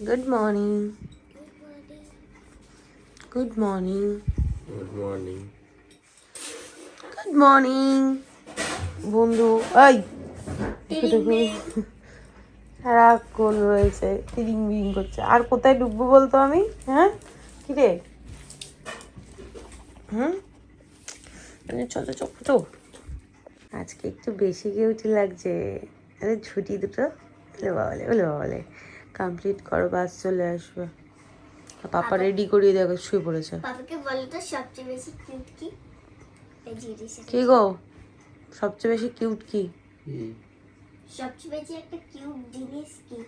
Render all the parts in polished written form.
Good morning. Good morning. Good morning. Good morning বন্ধু। এই সারাক্ষণ রয়েছে তিরিং বিরিং করছে। আর কোথায় ডুববো বলতো আমি? হ্যাঁ কিরে? ছোট ছোট আজকে একটু বেশি কিউটি লাগছে। আরে ছুটি দুটো বলে কমপ্লিট করো, বাস চলে আসবে। পাপা রেডি করিয়ে দেখো, শুয়ে পড়েছে। পাপাকে বলো তো সবচেয়ে বেশি কিউট কি? কি গো সবচেয়ে বেশি কিউট কি? সবচেয়ে বেশি একটা কিউট জিনিস কি?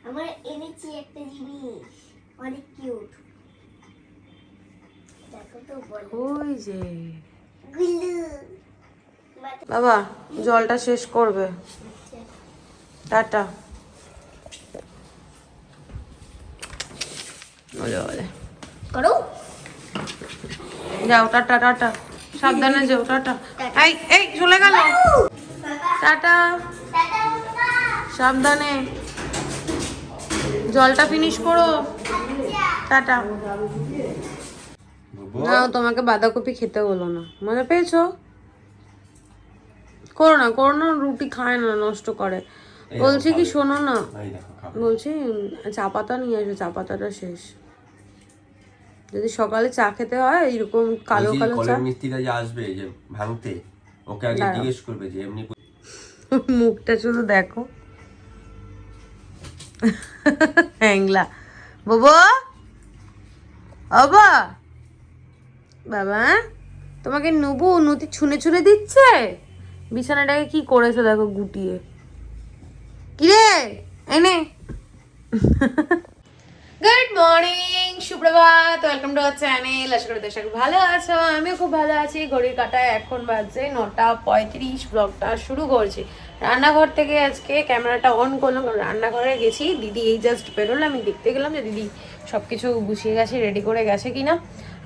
আমার এনেছি একটা জিনিস অনেক কিউট। দেখো তো বলো। ওই যে গুলু বাবা জলটা শেষ করবে। টাটা। বলে করো। যাও, টাটা টাটা, সাবধানে যাও, টাটা। এই এই চলে গেল, টাটা, সাবধানে। জলটা ফিনিশ করো, টাটা। না তোমাকে বাঁধাকপি খেতে হলো না, মজা পেয়েছো? করো না, রুটি খায় না, নষ্ট করে। বলছি কি শোনো না, বলছি চা পাতা নিয়ে আসো, চা পাতাটা শেষ। যদি সকালে চা খেতে হয় এরকম কালো কালো চা। মিস্ত্রিটা যে আসবে যে ভাঙতে, ওকে আগে জিজ্ঞেস করবে যে এমনি। মুখটা শুধু দেখো, হ্যাংলা। বাবা বাবা বাবা তোমাকে নুবু নতি ছুনে ছুনে দিচ্ছে। বিছানাটাকে কি করেছে দেখো গুটিয়ে। কিরে এনে। গুড মর্নিং, সুপ্রভাত, ওয়েলকাম টু আওয়ার চ্যানেল। আশা করি দর্শক ভালো আছো, আমিও খুব ভালো আছি। ঘড়ির কাঁটায় এখন বাজে 9:35। ব্লগটা শুরু করছি রান্নাঘর থেকে। আজকে ক্যামেরাটা অন করলাম কারণ রান্নাঘরে গেছি, দিদি এই জাস্ট বেরোলো, আমি দেখতে গেলাম যে দিদি সব কিছু গুছিয়ে গেছে, রেডি করে গেছে কিনা।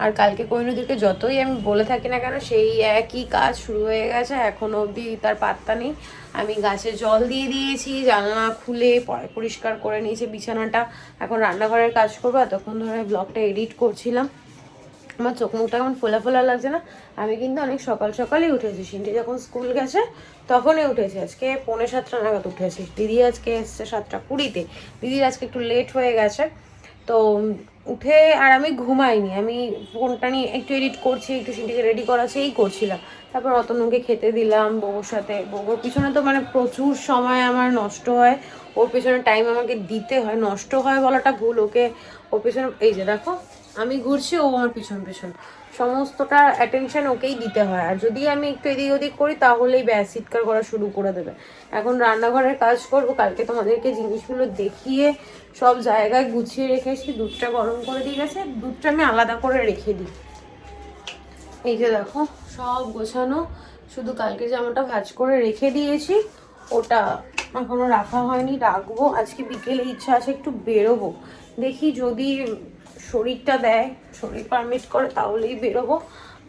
আর কালকে কোহিনুদিকে যতই আমি বলে থাকি না কেন, সেই একই কাজ শুরু হয়ে গেছে, এখনো অবধি তার পাত্তা নেই। আমি গাছে জল দিয়ে দিয়েছি, জানলা খুলে পরিষ্কার করে নিয়েছি বিছানাটা। এখন রান্নাঘরের কাজ করবো, এতক্ষণ ধরে ব্লগটা এডিট করছিলাম। আমার চোখ মুখটা কেমন ফোলা ফোলা লাগছে না? আমি কিন্তু অনেক সকাল সকালই উঠেছি, সিনটি যখন স্কুল গেছে তখনই উঠেছি। আজকে 6:45 নাগাদ উঠেছি। দিদি আজকে এসছে 7:20-তে। দিদির আজকে একটু লেট হয়ে গেছে, তো উঠে আর আমি ঘুমাইনি। আমি ফোনটা নিয়ে একটু এডিট করছি, একটু সিনটিকে রেডি করাছি, এই করছিলাম। তারপর অতনুকে খেতে দিলাম বউর সাথে। বউর পিছনে তো মানে প্রচুর সময় আমার নষ্ট হয়, ওর পিছনে টাইম আমাকে দিতে হয়। নষ্ট হয় বলাটা ভুল, ওর পিছনে এই যে দেখো আমি ঘুরছি, ও আমার পিছন পিছন, সমস্তটা অ্যাটেনশন ওকেই দিতে হয়। আর যদি আমি একটু এদিক ওদিক করি তাহলেই ব্যাস চিৎকার করা শুরু করে দেবে। এখন রান্নাঘরের কাজ করব। কালকে তোমাদেরকে জিনিসগুলো দেখিয়ে সব জায়গায় গুছিয়ে রেখেছি। দুধটা গরম করে দিয়ে গেছে, দুধটা আমি আলাদা করে রেখে দিই। এই যে দেখো সব গোছানো, শুধু কালকে জামাটা ভাঁজ করে রেখে দিয়েছি, ওটা এখনো রাখা হয়নি, রাখবো। আজকে বিকেলে ইচ্ছা আছে একটু বেরোবো, দেখি যদি শরীরটা দেয়, শরীর পারমিট করে তাহলেই বেরোবো,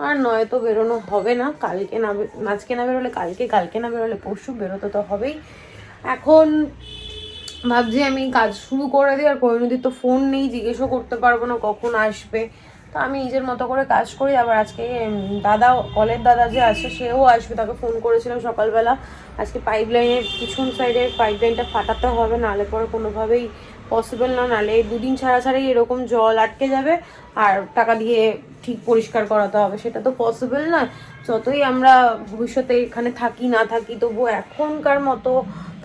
আর নয়তো বেরোনো হবে না। কালকে না, আজকে না বেরোলে কালকে, কালকে না বেরোলে পরশু, বেরোতে তো হবেই। এখন ভাবছি আমি কাজ শুরু করে দিই। আর পরিণতির তো ফোন নেই, জিজ্ঞেসও করতে পারবো না কখন আসবে, তো আমি নিজের মতো করে কাজ করি। আবার আজকে দাদা, কলের দাদা যে আছে সেও আসবে, তাকে ফোন করেছিলাম সকালবেলা। আজকে পাইপ লাইনের পিছন সাইডের পাইপ লাইনটা ফাটাতে হবে, নাহলে পরে কোনোভাবেই পসিবল না, নাহলে 2 দিন ছাড়া ছাড়াই এরকম জল আটকে যাবে আর টাকা দিয়ে ঠিক পরিষ্কার করাতে হবে, সেটা তো পসিবল না। যতই আমরা ভবিষ্যতে এখানে থাকি না থাকি, তবুও এখনকার মতো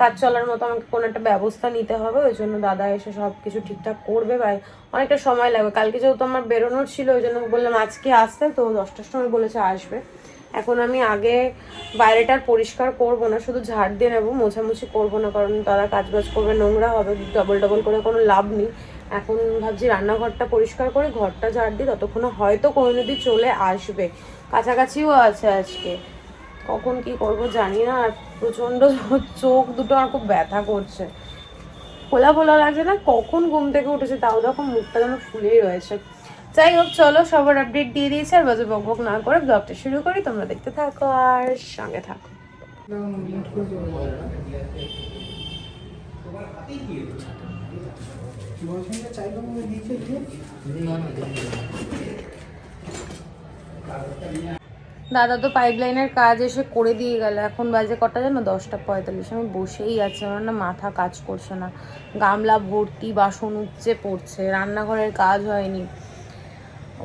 কাজ চলার মতো আমাকে কোনো একটা ব্যবস্থা নিতে হবে। ওই জন্য দাদা এসে সব কিছু ঠিকঠাক করবে, ভাই অনেকটা সময় লাগবে। কালকে যেহেতু আমার বেরোনোর ছিল, ওই জন্য বললাম আজকে আসতে, তো 10টার সময় বলেছে আসবে। এখন আমি আগে বাইরেটার পরিষ্কার করব না, শুধু ঝাড় দিয়ে নেবো, মোছামুছি করবো না, কারণ তারা কাজবাজ করবে, নোংরা হবে, ডবল ডবল করে কোনো লাভ নেই। এখন ভাবছি রান্নাঘরটা পরিষ্কার করে ঘরটা ঝাড় দিই, ততক্ষণে হয়তো কোহিনুদি চলে আসবে। কাছাকাছিও আছে আজকে, কখন কি করব জানি না। আর প্রচণ্ড চোখ দুটো আমার খুব ব্যথা করছে, ফোলা ফোলা লাগছে না, কখন ঘুম থেকে উঠেছে তাও দেখো মুখটা যেন ফুলেই রয়েছে। যাই হোক চলো, সবার আপডেট দিয়ে দিয়েছে, আর বাজে বক বক না করে ব্লগটা শুরু করি। তোমরা দেখতে থাকো আর সঙ্গে থাকো। দাদা তো পাইপলাইনের কাজ এসে করে দিয়ে গেল। এখন বাজে কটা জানো? 10:45। আমি বসেই আছি, আমার না মাথা কাজ করছে না। গামলা ভর্তি বাসন উপচে পড়ছে, রান্নাঘরের কাজ হয়নি।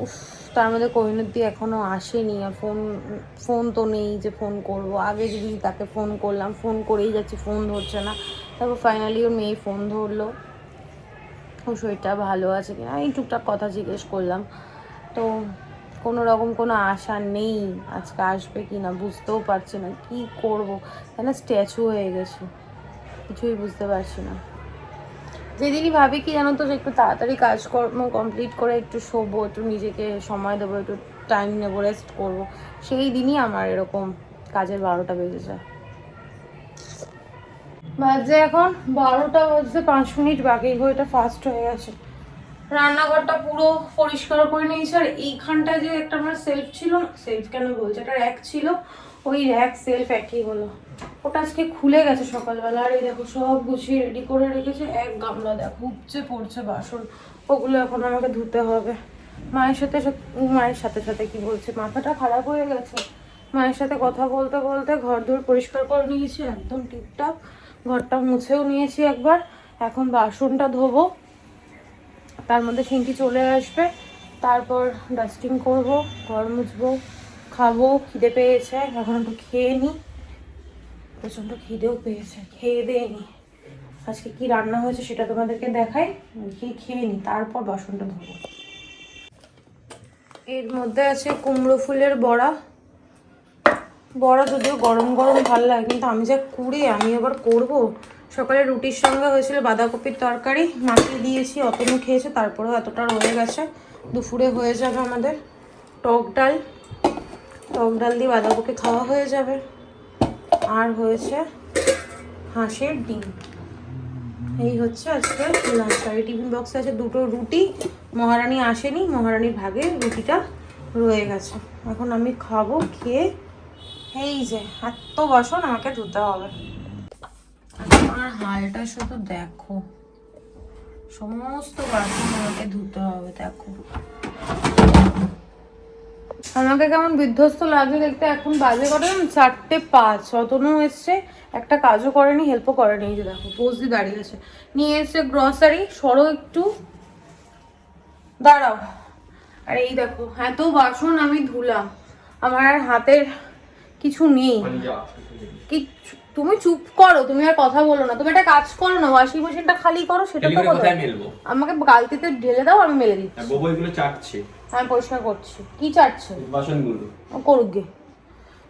উফ, তার মধ্যে কোহিনুর এখনো আসেনি। আর ফোন তো নেই যে ফোন করব। আগে যদি তাকে ফোন করলাম, ফোন করেই যাচ্ছি, ফোন ধরছে না। তারপর ফাইনালি ওর মেয়ে ফোন ধরলো, ও শরীরটা ভালো আছে কিনা এই টুকটাক কথা জিজ্ঞেস করলাম। তো কোনো রকম কোনো আশা নেই আজকে আসবে কি না, বুঝতেও পারছি না কি করব। কেন স্ট্যাচু হয়ে গেছি, কিছুই বুঝতে পারছি না। যেদিনই ভাবি কি জানো তো, যে একটু তাড়াতাড়ি কাজকর্ম কমপ্লিট করে একটু শোবো, একটু নিজেকে সময় দেবো, একটু টাইম নেবো, রেস্ট করবো, সেই দিনই আমার এরকম কাজের 12টা বেজে যায়। বাজে এখন 12টা বাজতে 5 মিনিট বাকি। ঘড়িটা ফাস্ট হয়ে গেছে। রান্নাঘরটা পুরো পরিষ্কার করে নিয়েছি। আর এইখানটায় যে একটা আমার সেলফ ছিল না, সেলফ কেন বলছে, একটা র্যাক ছিল, ওই র্যাক সেলফ একই হলো। ওটা আজকে খুলে গেছে সকালবেলা। আর এই দেখো সব গুছিয়ে রেডি করে রেখেছে। এক গামলা দেখো উপচে পড়ছে বাসন, ওগুলো এখন আমাকে ধুতে হবে। মায়ের সাথে সাথে কি বলছে, মাথাটা খারাপ হয়ে গেছে। মায়ের সাথে কথা বলতে বলতে ঘর দূর পরিষ্কার করে নিয়েছি একদম টিপটাপ। ঘরটা মুছেও নিয়েছি একবার। এখন বাসনটা ধোবো, তার মধ্যে সিনটি চলে আসবে, তারপর ডাস্টিং করব, ঘর মুছবো, খাবো। খিদে পেয়েছে, এখন একটু খেয়ে নিই, প্রচণ্ড খিদেও পেয়েছে। খেয়ে দিয়ে নিই, আজকে কি রান্না হয়েছে সেটা তোমাদেরকে দেখাই। খেয়ে নিই, তারপর বাসনটা ধোবো। এর মধ্যে আছে কুমড়ো ফুলের বড়া। বড়া যদিও গরম গরম ভালো লাগে, কিন্তু আমি যা কুড়ি আমি আবার করবো। সকালে রুটির সঙ্গে হয়েছিল বাঁধাকপির তরকারি, মাখিয়ে দিয়েছি, অতনু খেয়েছে, তারপরেও এতটা রয়ে গেছে। দুপুরে হয়ে যাবে আমাদের টক ডাল দিয়ে বাঁধাকপি খাওয়া হয়ে যাবে। আর হয়েছে হাঁসের ডিম। এই হচ্ছে আজকে লাঞ্চ। আর টিফিন বক্সে আছে 2টো রুটি। মহারানী আসেনি, মহারানীর ভাগে রুটিটা রয়ে গেছে। এখন আমি খাবো, খেয়ে এই যে এত বাসন আমাকে ধুতে হবে। আমার হালটা শুধু দেখো, সমস্ত বাসন আমাকে ধুতে হবে। দেখো আমাকে কেমন বিধ্বস্ত লাগছে দেখতে। এখন বাজে কটা 4:05। অতনু এসছে, একটা কাজও করেনি, হেল্পও করেনি। এই যে দেখো পোস্ট দাঁড়িয়ে আছে, নিয়ে এসছে গ্রসারি। সরো একটু, দাঁড়াও। আর এই দেখো এত বাসন আমি ধুলাম, আমার আর হাতের কিছু নেই। তুমি চুপ করো, তুমি আর কথা বলো না। তুমি একটা কাজ করো না, ওয়াশিং মেশিনটা খালি করো। সেটা তো আমাকে গালতিতে ঢেলে দাও, আমি মেলে দিচ্ছি। এগুলো চাটছে, আমি পরিষ্কার করছি। কি চাটছে? বাসনগুলো। করুক গে।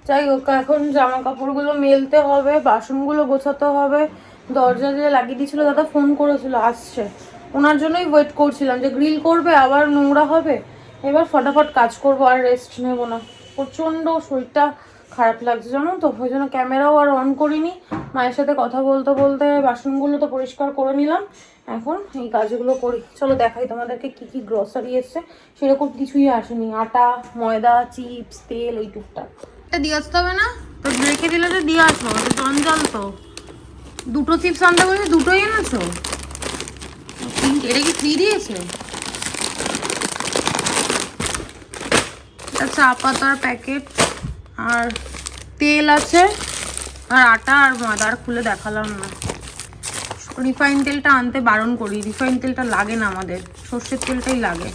যাই হোক, এখন জামা কাপড়গুলো মেলতে হবে, বাসনগুলো গোছাতে হবে। দরজা যে লাগিয়ে দিয়েছিল দাদা, ফোন করেছিল, আসছে। ওনার জন্যই ওয়েট করছিলাম, যে গ্রিল করবে আবার নোংরা হবে। এবার ফটাফট কাজ করবো, আর রেস্ট নেবো না। প্রচণ্ড শরীরটা খারাপ লাগছে জানো তো, ওই জন্য ক্যামেরাও আর অন করিনি। মায়ের সাথে কথা বলতে বলতে বাসনগুলো তো পরিষ্কার করে নিলাম। এখন এই কাজগুলো করি। চলো দেখাই তোমাদেরকে কি কি গ্রসারি এসছে। সেরকম কিছুই আসেনি, আটা, ময়দা, চিপস, তেল, এই টুকটাক। এটা দিয়ে আসতে হবে না তো, রেখে দিলে তো দিয়ে আসো, জঞ্জাল তো। 2টো চিপস আনতে বলছি, 2টোই এনেছো? এটা কি ফ্রি দিয়েছে? এটা চা পাতার প্যাকেট, আর তেল আছে, আর আটা আর ময়দা। আর খুলে দেখালাম না। রিফাইন তেলটা আনতে বারণ করি, রিফাইন তেলটা লাগে না আমাদের, সর্ষের তেলটাই লাগে।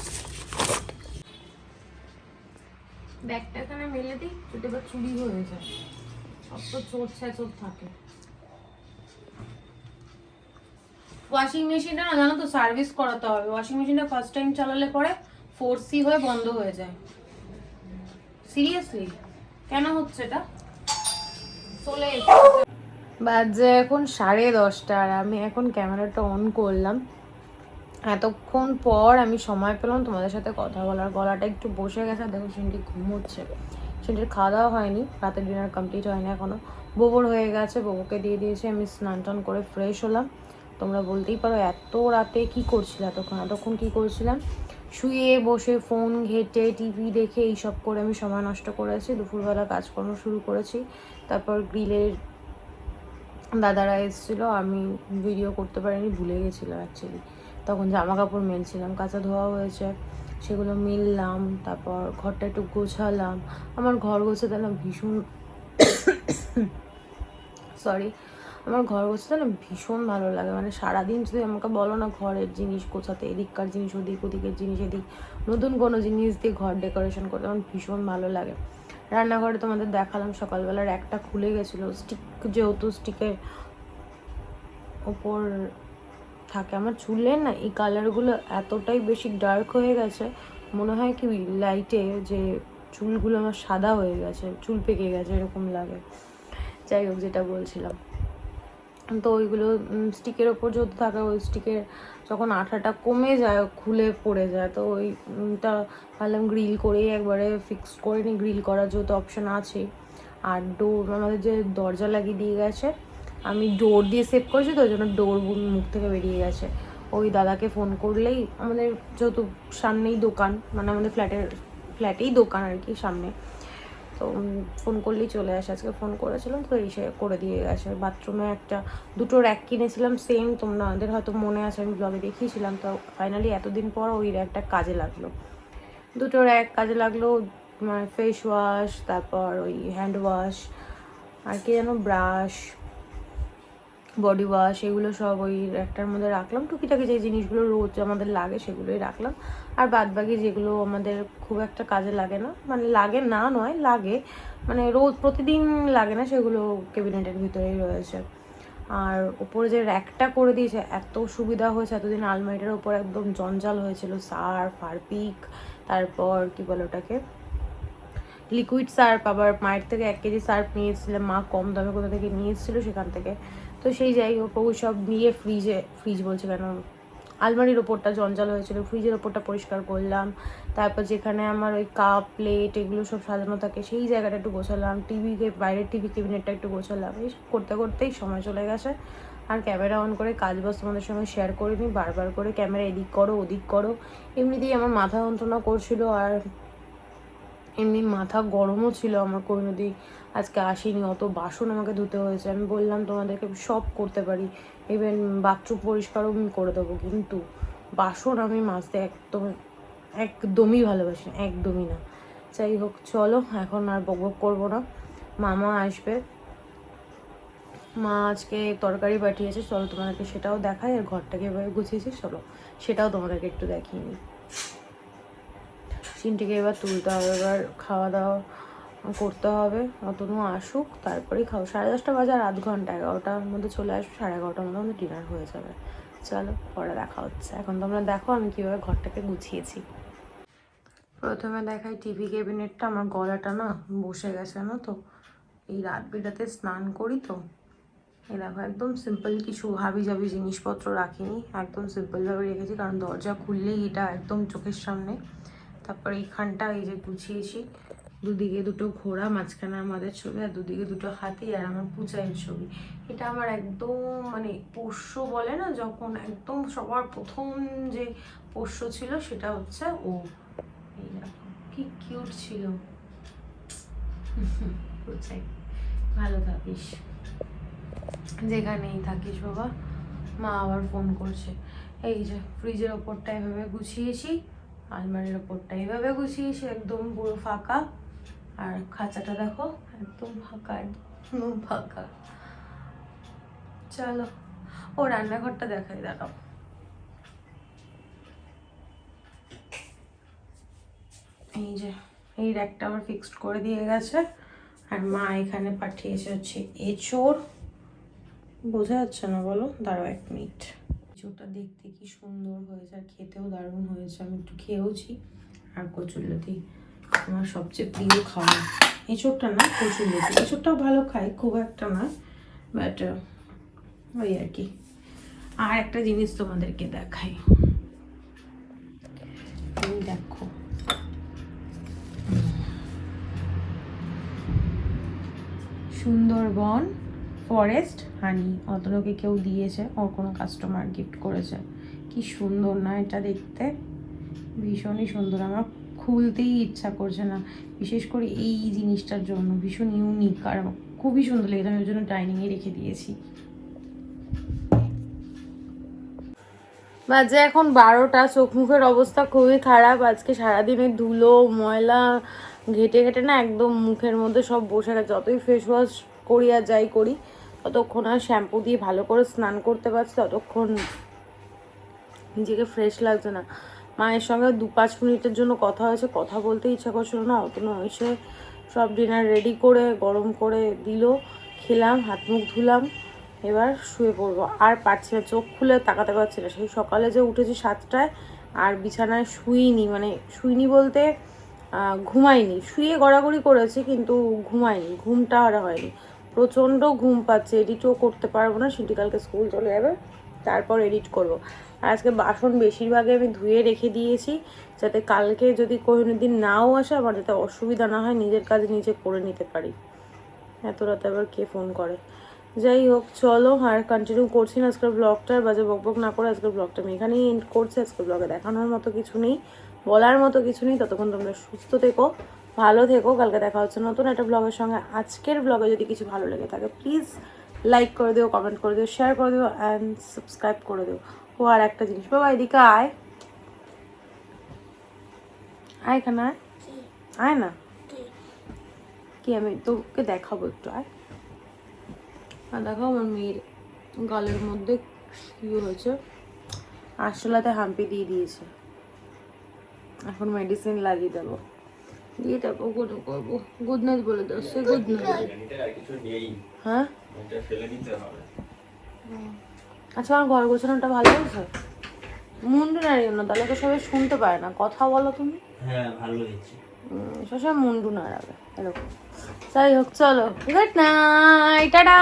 ব্যাগটা এখানে মেলে দিই, যদি এবার চুরি হয়ে যায়। সব তো চোর ছেঁচোর থাকে। ওয়াশিং মেশিনটা না জানো তো সার্ভিস করাতে হবে। ওয়াশিং মেশিনটা ফার্স্ট টাইম চালালে পরে 4C হয়ে বন্ধ হয়ে যায়। সিরিয়াসলি কেন হচ্ছে এটা? চলে বাজে এখন 10:30। আর আমি এখন ক্যামেরাটা অন করলাম। এতক্ষণ পর আমি সময় পেলাম তোমাদের সাথে কথা বলার। গলাটা একটু বসে গেছে। দেখো সিনটি ঘুমোচ্ছে, সিনটির খাওয়া দাওয়া হয়নি, রাতের ডিনার কমপ্লিট হয়নি এখনো। বোবর হয়ে গেছে, বোবকে দিয়ে দিয়েছি। আমি স্নান টান করে ফ্রেশ হলাম। তোমরা বলতেই পারো এত রাতে কি করছিলে? এতক্ষণ কি করছিলাম? শুয়ে বসে ফোন ঘেটে টিভি দেখে এইসব করে আমি সময় নষ্ট করেছি। দুপুরবেলা কাজকর্ম শুরু করেছি। তারপর গ্রিলের দাদারা এসেছিলো, আমি ভিডিও করতে পারিনি, ভুলে গেছিলাম অ্যাকচুয়ালি। তখন জামা কাপড় মেলছিলাম, কাঁচা ধোয়া হয়েছে, সেগুলো মিললাম, তারপর ঘরটা একটু গোছালাম। আমার ঘর গোছাতে না ভীষণ সরি, আমার ঘর গোছাতে না ভীষণ ভালো লাগে। মানে সারাদিন যদি আমাকে বলো না ঘরের জিনিস গোছাতে, এদিককার জিনিস ওদিক, ওদিকের জিনিস এদিক, নতুন কোনো জিনিস দিয়ে ঘর ডেকোরেশন করতে আমার ভীষণ ভালো লাগে। রান্নাঘরে তোমাদের দেখালাম সকালবেলার একটা খুলে গেছিলো স্টিক, যেহেতু স্টিকের ওপর থাকে। আমার চুলের না এই কালারগুলো এতটাই বেশি ডার্ক হয়ে গেছে, মনে হয় কি লাইটে যে চুলগুলো আমার সাদা হয়ে গেছে, চুল পেকে গেছে এরকম লাগে। যাই হোক, যেটা বলছিলাম, তো ওইগুলো স্টিকের ওপর যেহেতু থাকে, ওই স্টিকের যখন আঠাটা কমে যায় খুলে পড়ে যায়, তো ওইটা ভাবলাম গ্রিল করেই একবারে ফিক্সড করে নিই। গ্রিল করার যেহেতু অপশান আছে। আর ডোর আমাদের যে দরজা লাগিয়ে দিয়ে গেছে, আমি ডোর দিয়ে সেভ করেছি, তো ওই জন্য ডোর মুখ থেকে বেরিয়ে গেছে। ওই দাদাকে ফোন করলেই, আমাদের যেহেতু সামনেই দোকান, মানে আমাদের ফ্ল্যাটেই দোকান আর কি সামনে, তো ফোন করলেই চলে আসে। আজকে ফোন করেছিলাম, তো এসে করে দিয়ে গেছে। বাথরুমে দুটো র্যাক কিনেছিলাম সেম, তোমাদের হয়তো মনে আছে, আমি ব্লগে দেখিয়েছিলাম। তো ফাইনালি এতদিন পর ওই র্যাকটা কাজে লাগলো, দুটো র্যাক কাজে লাগলো। ফেস ওয়াশ, তারপর ওই হ্যান্ড ওয়াশ, আর কি যেন ব্রাশ, বডি ওয়াশ, এগুলো সব ওই একটার মধ্যে রাখলাম। টুকিটাকি যে জিনিসগুলো রোজ আমাদের লাগে সেগুলোই রাখলাম। আর বাদবাকি যেগুলো আমাদের খুব একটা কাজে লাগে না, মানে লাগে না নয়, লাগে, মানে রোজ প্রতিদিন লাগে না, সেগুলো ক্যাবিনেটের ভিতরেই রয়েছে। আর উপরে যে র্যাকটা করে দিয়েছে এত সুবিধা হয়েছে। এতদিন আলমারিটার উপর একদম জঞ্জাল হয়েছিল, সার্ফ, হারপিক, তারপর কি বলে ওটাকে, লিকুইড সার্ফ। আবার মায়ের থেকে 1 কেজি সার্ফ নিয়েছিলাম, মা কম দামে কোথা থেকে নিয়ে এসেছিলো সেখান থেকে। তো সেই যাই হোক, ওই সব নিয়ে ফ্রিজ বলছে কেন, আলমারির ওপরটা জঞ্জাল হয়েছিল, ফ্রিজের ওপরটা পরিষ্কার করলাম। তারপর যেখানে আমার ওই কাপ প্লেট এগুলো সব সাজানো থাকে সেই জায়গাটা একটু গোছালাম, বাইরের টিভি ক্যাবিনেটটা একটু গোছালাম। এই করতে করতেই সময় চলে গেছে। আর ক্যামেরা অন করে কাজ বাজ তোমাদের সঙ্গে শেয়ার করিনি, বারবার করে ক্যামেরা এদিক করো ওদিক করো, এমনিতেই আমার মাথা যন্ত্রণা করছিল। আর এমনি মাথা গরমও ছিল আমার, কোনোদি আজকে আসেনি, অত বাসন আমাকে ধুতে হয়েছে। আমি বললাম তোমাদেরকে সব করতে পারি, ইভেন বাথরুম পরিষ্কারও আমি করে দেবো, কিন্তু বাসন আমি মাজতে একদমই ভালোবাসি না, একদমই না। যাই হোক, চলো এখন আর বকবক করবো না, মামা আসবে, মা আজকে তরকারি পাঠিয়েছে, চলো তোমাদেরকে সেটাও দেখাই। আর ঘরটাকে এভাবে গুছিয়েছি, চলো সেটাও তোমাদেরকে একটু দেখিয়ে নিই। চিনটিকে এবার তুলতে হবে, এবার খাওয়া দাওয়া করতে হবে, অতনু আসুক তারপরেই খাও। 10:30 বাজে, আর 0.5 ঘন্টা, 11টার মধ্যে চলে আসবো, 11:30টার মধ্যে আমাদের ডিনার হয়ে যাবে। চলো পরে দেখা হচ্ছে। এখন তোমরা দেখো আমি কীভাবে ঘরটাকে গুছিয়েছি। প্রথমে দেখাই টিভি ক্যাবিনেটটা। আমার গলাটা না বসে গেছে না, তো এই রাত বিরাতে স্নান করি, তো এই দেখো একদম সিম্পল, কিছু হাবি জাবি জিনিসপত্র রাখিনি, একদম সিম্পলভাবে রেখেছি, কারণ দরজা খুললেই এটা একদম চোখের সামনে। তারপর এইখানটা এই যে গুছিয়েছি, দুদিকে দুটো ঘোড়া, মাঝখানে আমাদের ছবি, আর দুদিকে দুটো হাতি, আর আমার পূজায়ের ছবি। এটা আমার একদম মানে পোষ্য বলে না, যখন একদম সবার প্রথম যে পোষ্য ছিল সেটা হচ্ছে ও। এই দেখো কি কিউট ছিল। পূজাই, ভালো থাকিস, যেখানেই থাকিস বাবা। মা আবার ফোন করছে। এই যে ফ্রিজের ওপরটা এভাবে গুছিয়েছি, আলমারির ওপরটা এইভাবে গুছিয়েছি, একদম পুরো ফাঁকা। আর খাঁচাটা দেখো একদম ফাঁকা, একদম ফাঁকা। চলো ও রান্নাঘরটা দেখাই, দাঁড়াও। এই যে এই র্যাকটা আমার ফিক্সড করে দিয়ে গেছে। আর মা এখানে পাঠিয়েছে হচ্ছে এঁচোড়, বোঝা যাচ্ছে না বলো, দাঁড়াও 1 মিনিট। এঁচোড়টা দেখতে কি সুন্দর হয়েছে, আর খেতেও দারুণ হয়েছে, আমি একটু খেয়েওছি। আর কচুরলতি, আমার সবচেয়ে প্রিয় খাওয়া এঁচোড়টা না, কচুরলতি। এঁচোড়টাও ভালো খাই, খুব একটা না, বাট ওই আর কি। আর একটা জিনিস তোমাদেরকে দেখাই, তুমি দেখো, সুন্দরবন ফরেস্ট হানি, অতনুকে কেউ দিয়েছে, ওর কোনো কাস্টমার গিফট করেছে। কি সুন্দর না এটা দেখতে, ভীষণই সুন্দর। আমার খুলতেই ইচ্ছা করছে না, বিশেষ করে এই জিনিসটার জন্য, ভীষণ ইউনিক আর খুবই সুন্দর লেগেছে। আমি ওর জন্য ডাইনিংয়ে রেখে দিয়েছি। বাজে এখন 12টা, চোখ মুখের অবস্থা খুবই খারাপ। আজকে সারাদিনের ধুলো ময়লা ঘেটে ঘেটে না একদম মুখের মধ্যে সব বসে গেছে। যতই ফেস ওয়াশ করি আর যাই করি ততক্ষণ আর শ্যাম্পু দিয়ে ভালো করে স্নান করতে পারছি ততক্ষণ নিজেকে ফ্রেশ লাগছে না। মায়ের সঙ্গে 2-5 মিনিটের জন্য কথা হয়েছে, কথা বলতে ইচ্ছা করছিল না। অতনু এসে সব ডিনার রেডি করে গরম করে দিল, খেলাম, হাত মুখ ধুলাম, এবার শুয়ে পড়বো। আর পারছি না, চোখ খুলে তাকাতে পারছি না। সেই সকালে যে উঠেছি 7টায় আর বিছানায় শুইনি, মানে শুইনি বলতে ঘুমাইনি, শুয়ে গড়াগড়ি করেছি কিন্তু ঘুমাইনি, ঘুমটা আর হয়নি। প্রচণ্ড ঘুম পাচ্ছে, এডিটও করতে পারবো না, সিটি কালকে স্কুল চলে যাবে, তারপর এডিট করব। আর আজকে বাসন বেশিরভাগই আমি ধুয়ে রেখে দিয়েছি যাতে কালকে যদি কোনো দিন নাও আসে আমার যাতে অসুবিধা না হয়, নিজের কাজ নিজে করে নিতে পারি। এত রাতে আবার কে ফোন করে। যাই হোক চলো, আর কন্টিনিউ করছি না আজকের ব্লগটা, বাজে বকবক না করে আজকের ব্লগটা আমি এখানেই এন্ড করছি। আজকের ব্লগে দেখানোর মতো কিছু নেই, বলার মতো কিছু নেই। ততক্ষণ তোমরা সুস্থ থেকো, ভালো থেকো, কালকে দেখা হচ্ছে নতুন একটা ব্লগের সঙ্গে। আজকের ব্লগে যদি কিছু ভালো লেগে থাকে প্লিজ লাইক করে দিও, কমেন্ট করে দিও, শেয়ার করে দিও অ্যান্ড সাবস্ক্রাইব করে দিও। ও আর একটা জিনিস, বাবা এদিকে আয়, আয় এখানে আয়, আয় না, কি আমি তোকে দেখাবো একটু, আয়। আর দেখো আমার মেয়ের গালের মধ্যে কি হয়েছে, আরশোলাতে হাম্পি দিয়ে দিয়েছে, এখন মেডিসিন লাগিয়ে দেবো, দিয়ে দেবো, গুড করবো। গুড নাইট বলে দাও, সে গুড নাইট। হ্যাঁ আচ্ছা, আমার ঘর গোছানোটা ভালো হয়েছে? মুন্ডু নাড়িও না, তাহলে তো সবাই শুনতে পারে না, কথা বলো তুমি। হ্যাঁ ভালো হয়েছে। সবসময় মুন্ডু নাড়াবে এরকম। যাই হোক চলো, গুড নাইট, টাটা।